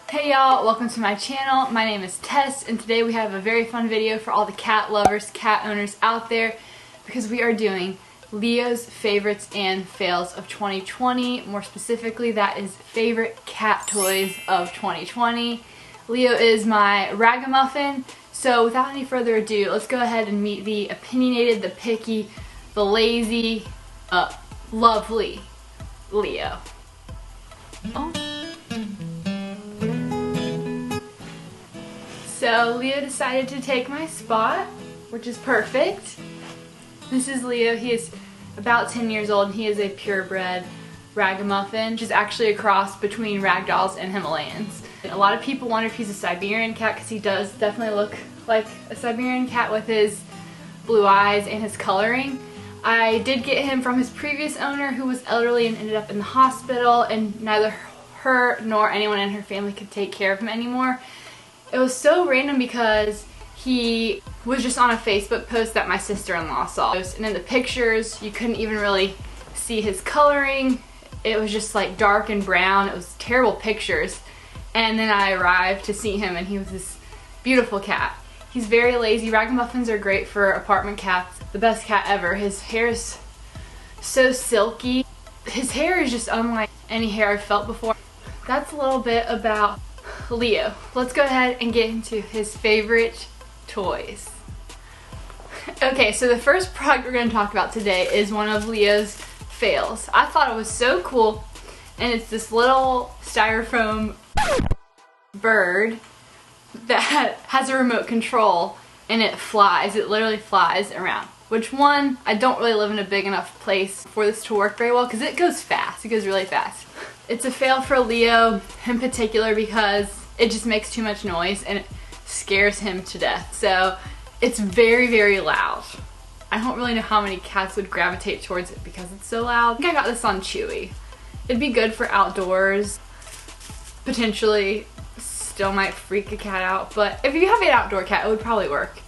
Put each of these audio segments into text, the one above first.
Hey y'all, welcome to my channel. My name is Tess and today we have a very fun video for all the cat lovers, cat owners out there because we are doing Leo's favorites and fails of 2020. More specifically, that is favorite cat toys of 2020. Leo is my ragamuffin, so without any further ado, let's go ahead and meet the opinionated, the picky, the lazy, lovely Leo. Oh. So Leo decided to take my spot, which is perfect. This is Leo. He is about 10 years old and he is a purebred ragamuffin, which is actually a cross between ragdolls and Himalayans. A lot of people wonder if he's a Siberian cat because he does definitely look like a Siberian cat with his blue eyes and his coloring. I did get him from his previous owner who was elderly and ended up in the hospital, and neither her nor anyone in her family could take care of him anymore. It was so random because he was just on a Facebook post that my sister-in-law saw. And in the pictures, you couldn't even really see his coloring. It was just like dark and brown. It was terrible pictures. And then I arrived to see him and he was this beautiful cat. He's very lazy. Ragamuffins are great for apartment cats. The best cat ever. His hair is so silky. His hair is just unlike any hair I've felt before. That's a little bit about Leo. Let's go ahead and get into his favorite toys. Okay, so the first product we're going to talk about today is one of Leo's fails. I thought it was so cool, and it's this little styrofoam bird that has a remote control and it flies. It literally flies around. Which one, I don't really live in a big enough place for this to work very well because it goes fast. It goes really fast. It's a fail for Leo in particular because it just makes too much noise and it scares him to death. So it's very, very loud. I don't really know how many cats would gravitate towards it because it's so loud. I think I got this on Chewy. It'd be good for outdoors. Potentially still might freak a cat out, but if you have an outdoor cat, it would probably work.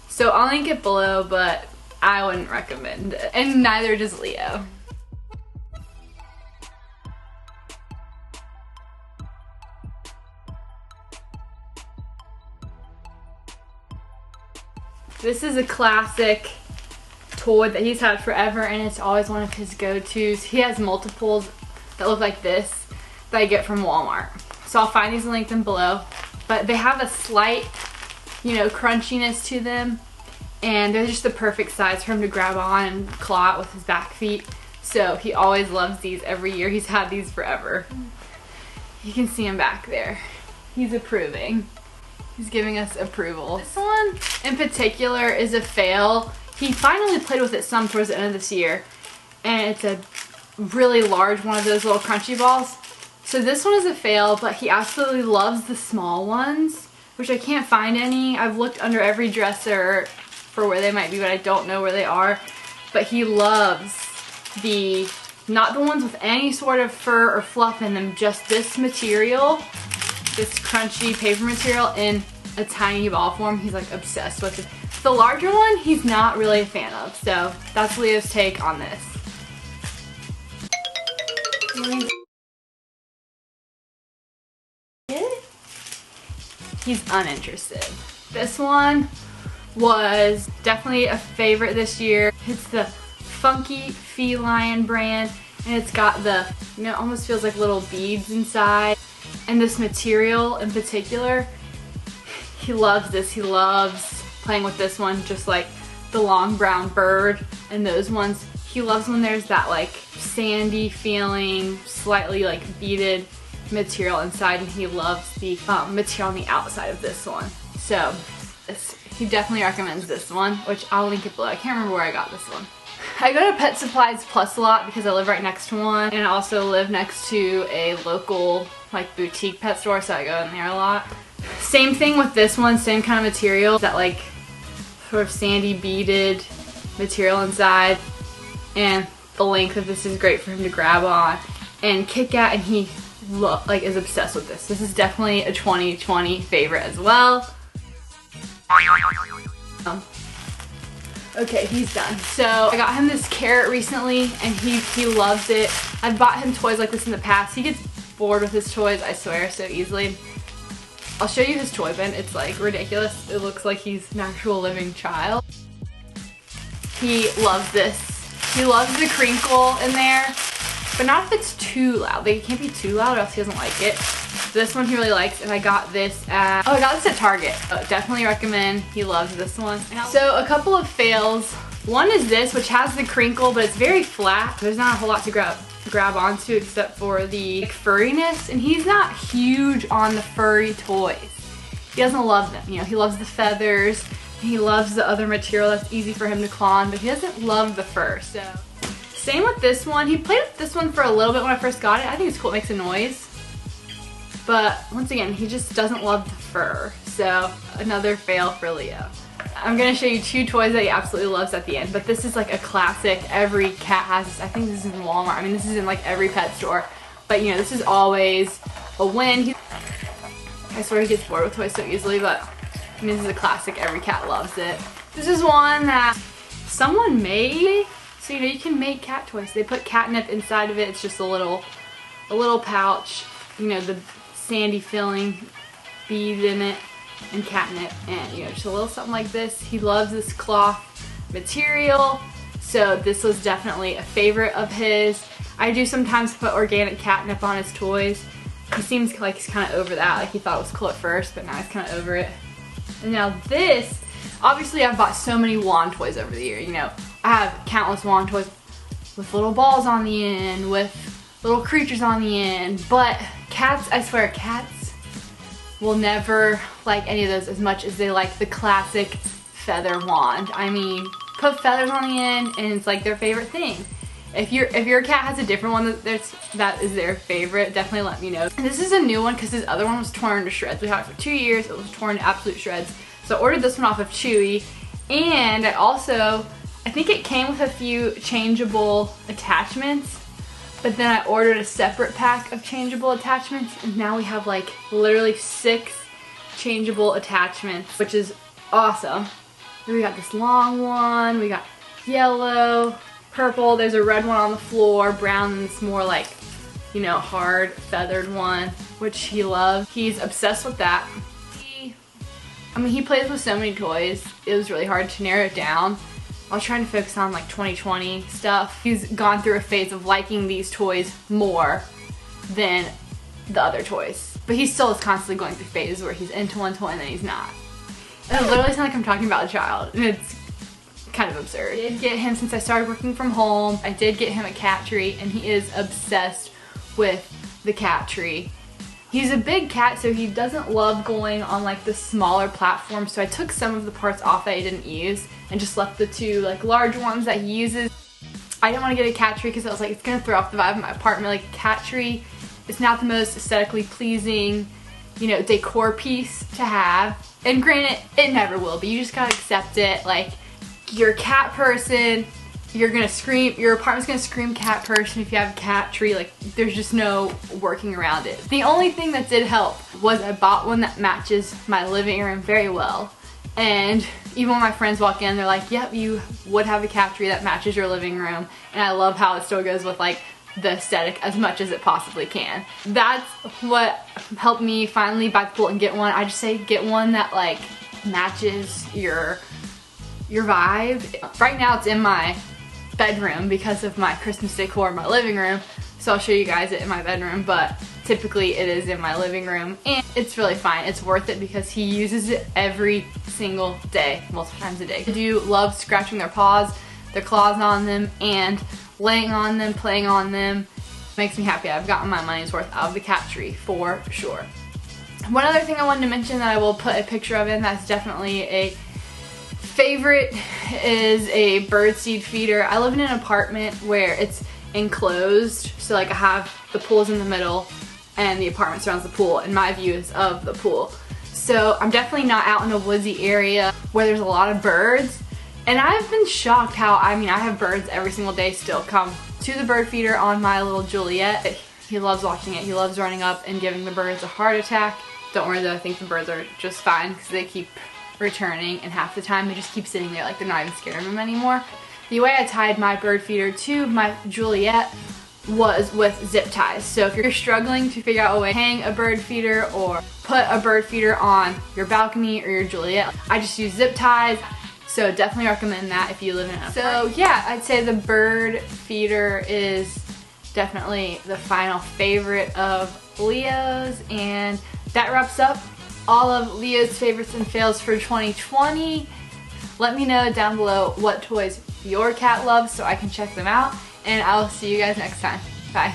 So I'll link it below, but I wouldn't recommend it. And neither does Leo. This is a classic toy that he's had forever and it's always one of his go-tos. He has multiples that look like this that I get from Walmart. So I'll find these and link them below. But they have a slight, crunchiness to them. And they're just the perfect size for him to grab on and claw out with his back feet. So he always loves these every year. He's had these forever. You can see him back there. He's approving. He's giving us approval. This one in particular is a fail. He finally played with it some towards the end of this year. And it's a really large one of those little crunchy balls. So this one is a fail, but he absolutely loves the small ones, which I can't find any. I've looked under every dresser for where they might be, but I don't know where they are. But he loves not the ones with any sort of fur or fluff in them, just this material. This crunchy paper material in a tiny ball form. He's like obsessed with it. The larger one he's not really a fan of, so that's Leo's take on this. He's uninterested. This one was definitely a favorite this year. It's the Funky Feline brand and it's got the, it almost feels like little beads inside. And this material in particular, he loves this. He loves playing with this one, just like the long brown bird and those ones. He loves when there's that like sandy feeling, slightly like beaded material inside, and he loves the material on the outside of this one. So he definitely recommends this one, which I'll link it below. I can't remember where I got this one. I go to Pet Supplies Plus a lot because I live right next to one, and I also live next to a local like boutique pet store, so I go in there a lot. Same thing with this one, same kind of material, that like sort of sandy beaded material inside, and the length of this is great for him to grab on and kick at, and he is obsessed with this. This is definitely a 2020 favorite as well. Okay, he's done. So I got him this carrot recently and he loves it. I've bought him toys like this in the past. He gets bored with his toys, I swear, so easily. I'll show you his toy bin. It's like ridiculous. It looks like he's an actual living child. He loves this. He loves the crinkle in there, but not if it's too loud. Like, it can't be too loud or else he doesn't like it. This one he really likes, and I got this at, oh, I got this at Target. Definitely recommend. He loves this one. So a couple of fails. One is this, which has the crinkle, but it's very flat. There's not a whole lot to grab onto except for the furriness, and he's not huge on the furry toys. He doesn't love them. You know, he loves the feathers. He loves the other material that's easy for him to claw on, but he doesn't love the fur. So same with this one. He played with this one for a little bit when I first got it. I think it's cool. It makes a noise. But once again, he just doesn't love the fur. So another fail for Leo. I'm gonna show you two toys that he absolutely loves at the end, but this is like a classic. Every cat has this. I think this is in Walmart. I mean, this is in like every pet store. But you know, this is always a win. I swear he gets bored with toys so easily, but I mean, this is a classic. Every cat loves it. This is one that someone made. So you know, you can make cat toys. They put catnip inside of it. It's just a little pouch. You know, the sandy filling, beads in it, and catnip, and you know, just a little something like this. He loves this cloth material, so this was definitely a favorite of his. I do sometimes put organic catnip on his toys. He seems like he's kind of over that. Like, he thought it was cool at first, but now he's kind of over it. And now this, obviously I've bought so many wand toys over the year. You know, I have countless wand toys with little balls on the end, with little creatures on the end, but cats, I swear, cats will never like any of those as much as they like the classic feather wand. I mean, put feathers on the end and it's like their favorite thing. If your cat has a different one that is their favorite, definitely let me know. And this is a new one because his other one was torn to shreds. We had it for 2 years. It was torn to absolute shreds. So I ordered this one off of Chewy, and I think it came with a few changeable attachments. But then I ordered a separate pack of changeable attachments, and now we have like literally 6 changeable attachments, which is awesome. We got this long one, we got yellow, purple, there's a red one on the floor, brown, and this more like, you know, hard feathered one, which he loves. He's obsessed with that. He plays with so many toys, it was really hard to narrow it down. I was trying to focus on like 2020 stuff. He's gone through a phase of liking these toys more than the other toys. But he still is constantly going through phases where he's into one toy and then he's not. It literally sounds like I'm talking about a child, and it's kind of absurd. I did get him, since I started working from home, I did get him a cat tree, and he is obsessed with the cat tree. He's a big cat, so he doesn't love going on like the smaller platforms, so I took some of the parts off that he didn't use and just left the 2 like large ones that he uses. I didn't want to get a cat tree because I was like, it's gonna throw off the vibe of my apartment. Like, a cat tree is not the most aesthetically pleasing, you know, decor piece to have. And granted, it never will, but you just gotta accept it. Like, you're a cat person, you're gonna scream, your apartment's gonna scream cat person if you have a cat tree. Like, there's just no working around it. The only thing that did help was I bought one that matches my living room very well. And even when my friends walk in, they're like, yep, you would have a cat tree that matches your living room. And I love how it still goes with like the aesthetic as much as it possibly can. That's what helped me finally bite the bullet and get one. I just say get one that like matches your vibe. Right now it's in my bedroom because of my Christmas decor in my living room, so I'll show you guys it in my bedroom, but typically it is in my living room, and it's really fine. It's worth it because he uses it every single day, multiple times a day. I do love scratching their paws, their claws on them, and laying on them, playing on them. It makes me happy. I've gotten my money's worth out of the cat tree for sure. One other thing I wanted to mention that I will put a picture of in that's definitely a favorite is a birdseed feeder. I live in an apartment where it's enclosed, so like I have the pool's in the middle and the apartment surrounds the pool, and my view is of the pool. So I'm definitely not out in a woodsy area where there's a lot of birds, and I've been shocked how, I have birds every single day still come to the bird feeder on my little Juliet. He loves watching it. He loves running up and giving the birds a heart attack. Don't worry though, I think the birds are just fine because they keep returning, and half the time they just keep sitting there like they're not even scared of him anymore. The way I tied my bird feeder to my Juliet was with zip ties. So if you're struggling to figure out a way to hang a bird feeder or put a bird feeder on your balcony or your Juliet, I just use zip ties. So definitely recommend that if you live in an apartment. So yeah, I'd say the bird feeder is definitely the final favorite of Leo's, and that wraps up all of Leo's favorites and fails for 2020. Let me know down below what toys your cat loves so I can check them out, and I will see you guys next time. Bye.